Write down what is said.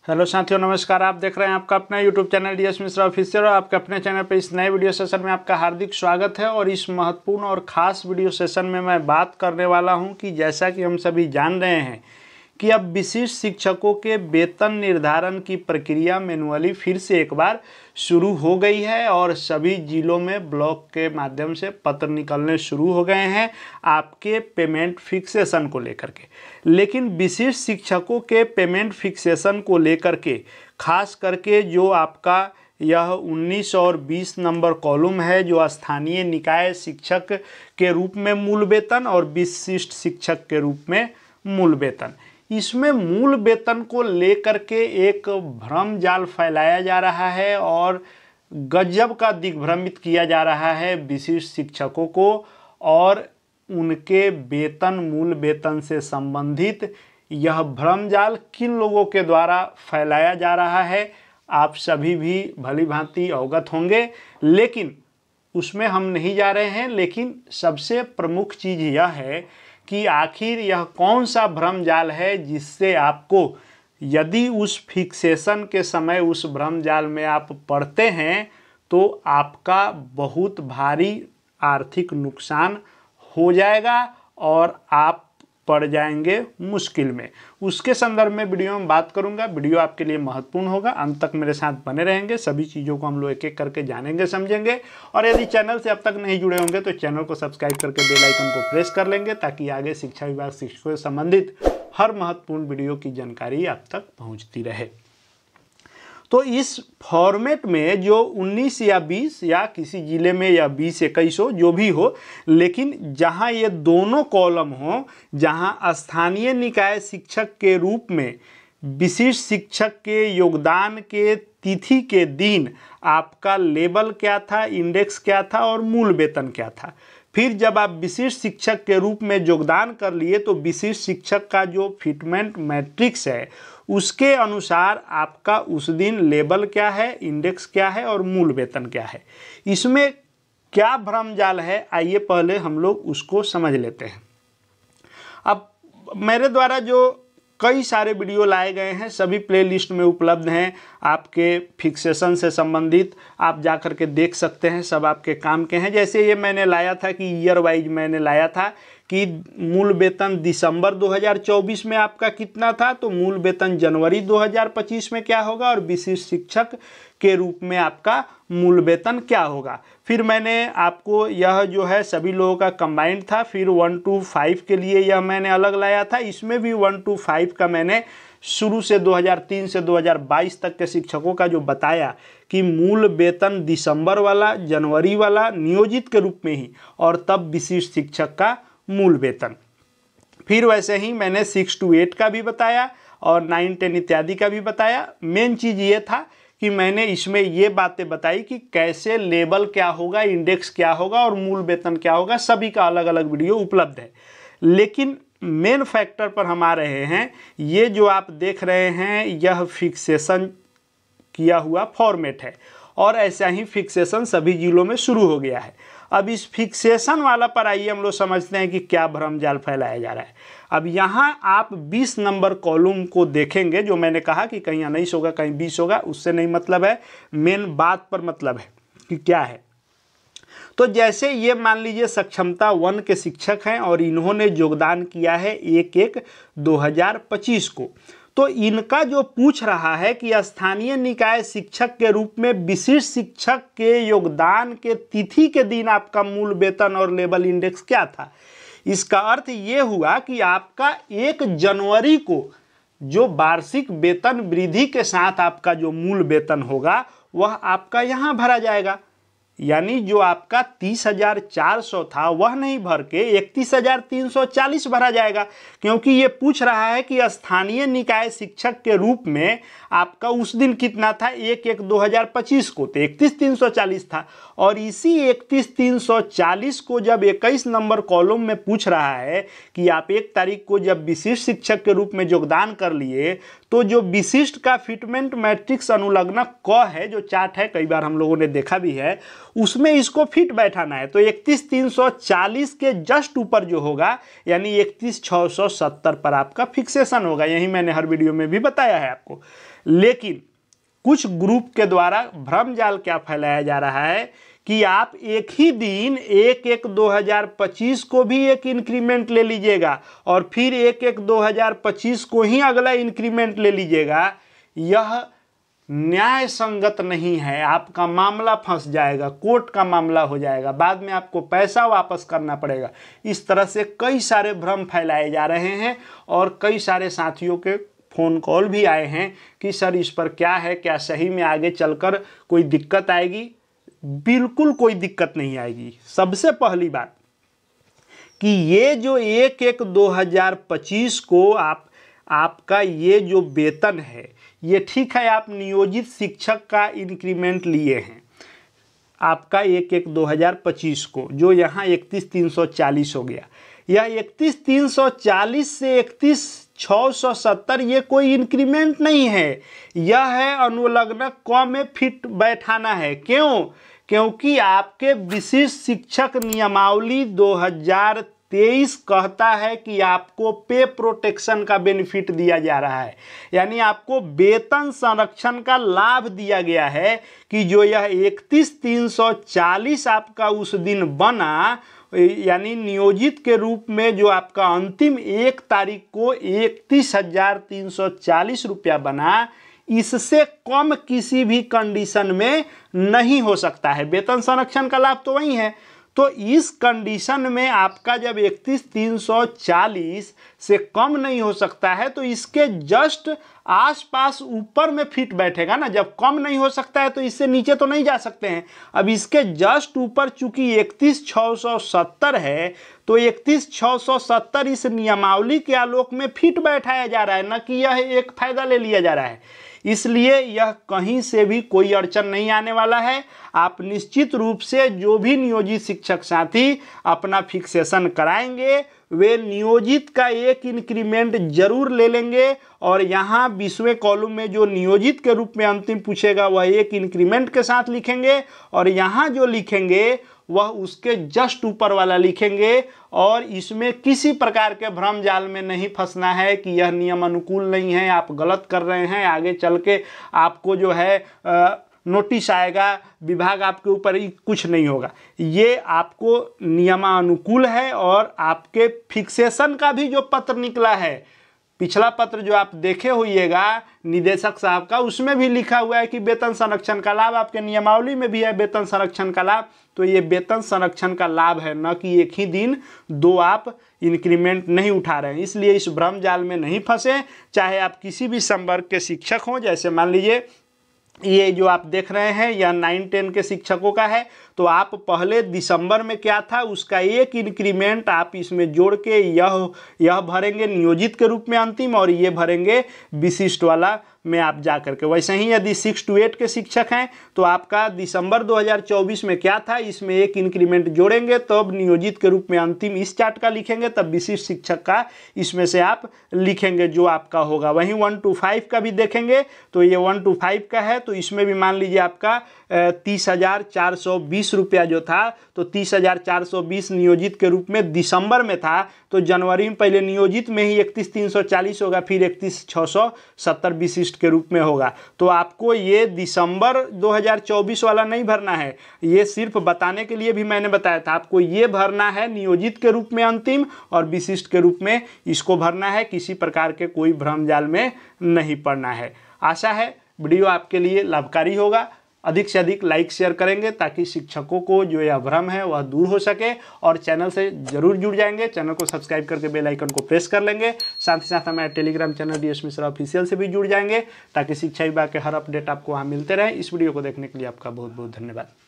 Hello साथियों, नमस्कार। आप देख रहे हैं आपका अपना YouTube channel DS Mishra official और आपके अपने चैनल पर इस नए वीडियो सेशन में आपका हार्दिक स्वागत है। और इस महत्वपूर्ण और ख़ास वीडियो सेशन में मैं बात करने वाला हूं कि जैसा कि हम सभी जान रहे हैं कि अब विशिष्ट शिक्षकों के वेतन निर्धारण की प्रक्रिया मैनुअली फिर से एक बार शुरू हो गई है और सभी जिलों में ब्लॉक के माध्यम से पत्र निकलने शुरू हो गए हैं आपके पेमेंट फिक्सेशन को लेकर के। लेकिन विशिष्ट शिक्षकों के पेमेंट फिक्सेशन को लेकर के खास करके जो आपका यह 19 और 20 नंबर कॉलम है, जो स्थानीय निकाय शिक्षक के रूप में मूल वेतन और विशिष्ट शिक्षक के रूप में मूल वेतन, इसमें मूल वेतन को लेकर के एक भ्रम जाल फैलाया जा रहा है और गजब का दिग्भ्रमित किया जा रहा है विशिष्ट शिक्षकों को। और उनके वेतन, मूल वेतन से संबंधित यह भ्रम जाल किन लोगों के द्वारा फैलाया जा रहा है आप सभी भी भली भांति अवगत होंगे, लेकिन उसमें हम नहीं जा रहे हैं। लेकिन सबसे प्रमुख चीज़ यह है कि आखिर यह कौन सा भ्रम जाल है जिससे आपको, यदि उस फिक्सेशन के समय उस भ्रम जाल में आप पड़ते हैं तो आपका बहुत भारी आर्थिक नुकसान हो जाएगा और आप पड़ जाएंगे मुश्किल में। उसके संदर्भ में वीडियो में बात करूंगा। वीडियो आपके लिए महत्वपूर्ण होगा, अंत तक मेरे साथ बने रहेंगे। सभी चीज़ों को हम लोग एक एक करके जानेंगे, समझेंगे। और यदि चैनल से अब तक नहीं जुड़े होंगे तो चैनल को सब्सक्राइब करके बेल आइकन को प्रेस कर लेंगे ताकि आगे शिक्षा विभाग शिक्षकों से संबंधित हर महत्वपूर्ण वीडियो की जानकारी आप तक पहुँचती रहे। तो इस फॉर्मेट में जो 19 या 20 या किसी ज़िले में या 20-21 हो, जो भी हो, लेकिन जहां ये दोनों कॉलम हो, जहां स्थानीय निकाय शिक्षक के रूप में विशिष्ट शिक्षक के योगदान के तिथि के दिन आपका लेबल क्या था, इंडेक्स क्या था और मूल वेतन क्या था। फिर जब आप विशिष्ट शिक्षक के रूप में योगदान कर लिए तो विशिष्ट शिक्षक का जो फिटमेंट मैट्रिक्स है उसके अनुसार आपका उस दिन लेबल क्या है, इंडेक्स क्या है और मूल वेतन क्या है। इसमें क्या भ्रम जाल है, आइए पहले हम लोग उसको समझ लेते हैं। अब मेरे द्वारा जो कई सारे वीडियो लाए गए हैं सभी प्लेलिस्ट में उपलब्ध हैं आपके फिक्सेशन से संबंधित, आप जा कर के देख सकते हैं, सब आपके काम के हैं। जैसे ये मैंने लाया था कि ईयर वाइज मैंने लाया था कि मूल वेतन दिसंबर 2024 में आपका कितना था, तो मूल वेतन जनवरी 2025 में क्या होगा और विशिष्ट शिक्षक के रूप में आपका मूल वेतन क्या होगा। फिर मैंने आपको यह जो है सभी लोगों का कंबाइंड था, फिर 1 to 5 के लिए यह मैंने अलग लाया था। इसमें भी 1 to 5 का मैंने शुरू से 2003 से 2022 तक के शिक्षकों का जो बताया कि मूल वेतन दिसंबर वाला, जनवरी वाला नियोजित के रूप में ही, और तब विशिष्ट शिक्षक का मूल वेतन। फिर वैसे ही मैंने 6 to 8 का भी बताया और 9, 10 इत्यादि का भी बताया। मेन चीज़ ये था कि मैंने इसमें ये बातें बताई कि कैसे लेबल क्या होगा, इंडेक्स क्या होगा और मूल वेतन क्या होगा। सभी का अलग अलग वीडियो उपलब्ध है। लेकिन मेन फैक्टर पर हम आ रहे हैं, ये जो आप देख रहे हैं यह फिक्सेशन किया हुआ फॉर्मेट है और ऐसा ही फिक्सेशन सभी जिलों में शुरू हो गया है। अब इस फिक्सेशन वाला पर आइए हम लोग समझते हैं कि क्या भ्रम जाल फैलाया जा रहा है। अब यहाँ आप 20 नंबर कॉलम को देखेंगे, जो मैंने कहा कि कहीं 19 होगा कहीं 20 होगा, उससे नहीं मतलब है, मेन बात पर मतलब है कि क्या है। तो जैसे ये मान लीजिए सक्षमता 1 के शिक्षक हैं और इन्होंने योगदान किया है 1/1/2025 को, तो इनका जो पूछ रहा है कि स्थानीय निकाय शिक्षक के रूप में विशिष्ट शिक्षक के योगदान के तिथि के दिन आपका मूल वेतन और लेबल इंडेक्स क्या था। इसका अर्थ ये हुआ कि आपका 1 जनवरी को जो वार्षिक वेतन वृद्धि के साथ आपका जो मूल वेतन होगा वह आपका यहाँ भरा जाएगा। यानी जो आपका 30,400 था वह नहीं भर के 31,340 भरा जाएगा, क्योंकि ये पूछ रहा है कि स्थानीय निकाय शिक्षक के रूप में आपका उस दिन कितना था 1/1/2025 को, तो 31,340 था। और इसी 31,340 को जब 21 नंबर कॉलम में पूछ रहा है कि आप 1 तारीख को जब विशिष्ट शिक्षक के रूप में योगदान कर लिए तो जो विशिष्ट का फिटमेंट मैट्रिक्स अनुलग्नक क है, जो चार्ट है, कई बार हम लोगों ने देखा भी है, उसमें इसको फिट बैठाना है। तो 31,340 के जस्ट ऊपर जो होगा यानी 31,670 पर आपका फिक्सेशन होगा। यही मैंने हर वीडियो में भी बताया है आपको। लेकिन कुछ ग्रुप के द्वारा भ्रम जाल क्या फैलाया जा रहा है कि आप एक ही दिन 1/1/2025 को भी एक इंक्रीमेंट ले लीजिएगा और फिर 1/1/2025 को ही अगला इंक्रीमेंट ले लीजिएगा। यह न्याय संगत नहीं है। आपका मामला फंस जाएगा, कोर्ट का मामला हो जाएगा, बाद में आपको पैसा वापस करना पड़ेगा। इस तरह से कई सारे भ्रम फैलाए जा रहे हैं और कई सारे साथियों के फ़ोन कॉल भी आए हैं कि सर इस पर क्या है, क्या सही में आगे चलकर कोई दिक्कत आएगी? बिल्कुल कोई दिक्कत नहीं आएगी। सबसे पहली बात कि ये जो 1/1/2025 को आपका ये जो वेतन है, ये ठीक है, आप नियोजित शिक्षक का इंक्रीमेंट लिए हैं आपका 1/1/2025 को, जो यहाँ 31,340 हो गया। यह 31,340 से 31,670 ये कोई इंक्रीमेंट नहीं है, यह है अनुलग्नक क में फिट बैठाना है। क्यों? क्योंकि आपके विशिष्ट शिक्षक नियमावली 2023 कहता है कि आपको पे प्रोटेक्शन का बेनिफिट दिया जा रहा है, यानी आपको वेतन संरक्षण का लाभ दिया गया है कि जो यह 31,340 आपका उस दिन बना, यानी नियोजित के रूप में जो आपका अंतिम 1 तारीख को 31,340 रुपया बना, इससे कम किसी भी कंडीशन में नहीं हो सकता है। वेतन संरक्षण का लाभ तो वही है। तो इस कंडीशन में आपका जब 31,340 से कम नहीं हो सकता है तो इसके जस्ट आसपास ऊपर में फिट बैठेगा ना। जब कम नहीं हो सकता है तो इससे नीचे तो नहीं जा सकते हैं। अब इसके जस्ट ऊपर चूंकि 31,670 है तो 31,670 इस नियमावली के आलोक में फिट बैठाया जा रहा है, न कि यह एक फायदा ले लिया जा रहा है। इसलिए यह कहीं से भी कोई अड़चन नहीं आने वाला है। आप निश्चित रूप से जो भी नियोजित शिक्षक साथी अपना फिक्सेशन कराएंगे वे नियोजित का एक इंक्रीमेंट जरूर ले लेंगे और यहाँ 20वें कॉलम में जो नियोजित के रूप में अंतिम पूछेगा वह एक इंक्रीमेंट के साथ लिखेंगे और यहाँ जो लिखेंगे वह उसके जस्ट ऊपर वाला लिखेंगे। और इसमें किसी प्रकार के भ्रम जाल में नहीं फंसना है कि यह नियम अनुकूल नहीं है, आप गलत कर रहे हैं, आगे चल के आपको जो है नोटिस आएगा, विभाग आपके ऊपर कुछ नहीं होगा। ये आपको नियमानुकूल है। और आपके फिक्सेशन का भी जो पत्र निकला है, पिछला पत्र जो आप देखे होइएगा निदेशक साहब का, उसमें भी लिखा हुआ है कि वेतन संरक्षण का लाभ, आपके नियमावली में भी है वेतन संरक्षण का लाभ। तो ये वेतन संरक्षण का लाभ है, न कि एक ही दिन 2 आप इंक्रीमेंट नहीं उठा रहे हैं। इसलिए इस भ्रम जाल में नहीं फंसे, चाहे आप किसी भी संवर्ग के शिक्षक हों। जैसे मान लीजिए ये जो आप देख रहे हैं यह 9-10 के शिक्षकों का है, तो आप पहले दिसंबर में क्या था उसका एक इंक्रीमेंट आप इसमें जोड़ के यह भरेंगे नियोजित के रूप में अंतिम, और ये भरेंगे विशिष्ट वाला में आप जा करके। वैसे ही यदि 6 to 8 के शिक्षक हैं तो आपका दिसंबर 2024 में क्या था, इसमें एक इंक्रीमेंट जोड़ेंगे, तब नियोजित के रूप में अंतिम इस चार्ट का लिखेंगे, तब विशिष्ट शिक्षक का इसमें से आप लिखेंगे जो आपका होगा। वहीं 1 to 5 का भी देखेंगे तो ये 1 to 5 का है, तो इसमें भी मान लीजिए आपका 30,420 रुपया जो था, तो 30,420 नियोजित के रूप में दिसंबर में था, तो जनवरी में पहले नियोजित में ही 31,340 होगा, फिर 31,670 विशिष्ट के रूप में होगा। तो आपको ये दिसंबर 2024 वाला नहीं भरना है, ये सिर्फ बताने के लिए भी मैंने बताया था। आपको ये भरना है नियोजित के रूप में अंतिम और विशिष्ट के रूप में इसको भरना है। किसी प्रकार के कोई भ्रम जाल में नहीं पड़ना है। आशा है वीडियो आपके लिए लाभकारी होगा। अधिक से अधिक लाइक शेयर करेंगे ताकि शिक्षकों को जो यह भ्रम है वह दूर हो सके, और चैनल से जरूर जुड़ जाएंगे। चैनल को सब्सक्राइब करके बेल आइकन को प्रेस कर लेंगे। साथ ही साथ हमारे Telegram channel DS Mishra official से भी जुड़ जाएंगे ताकि शिक्षा विभाग के हर अपडेट आपको वहाँ मिलते रहे। इस वीडियो को देखने के लिए आपका बहुत बहुत धन्यवाद।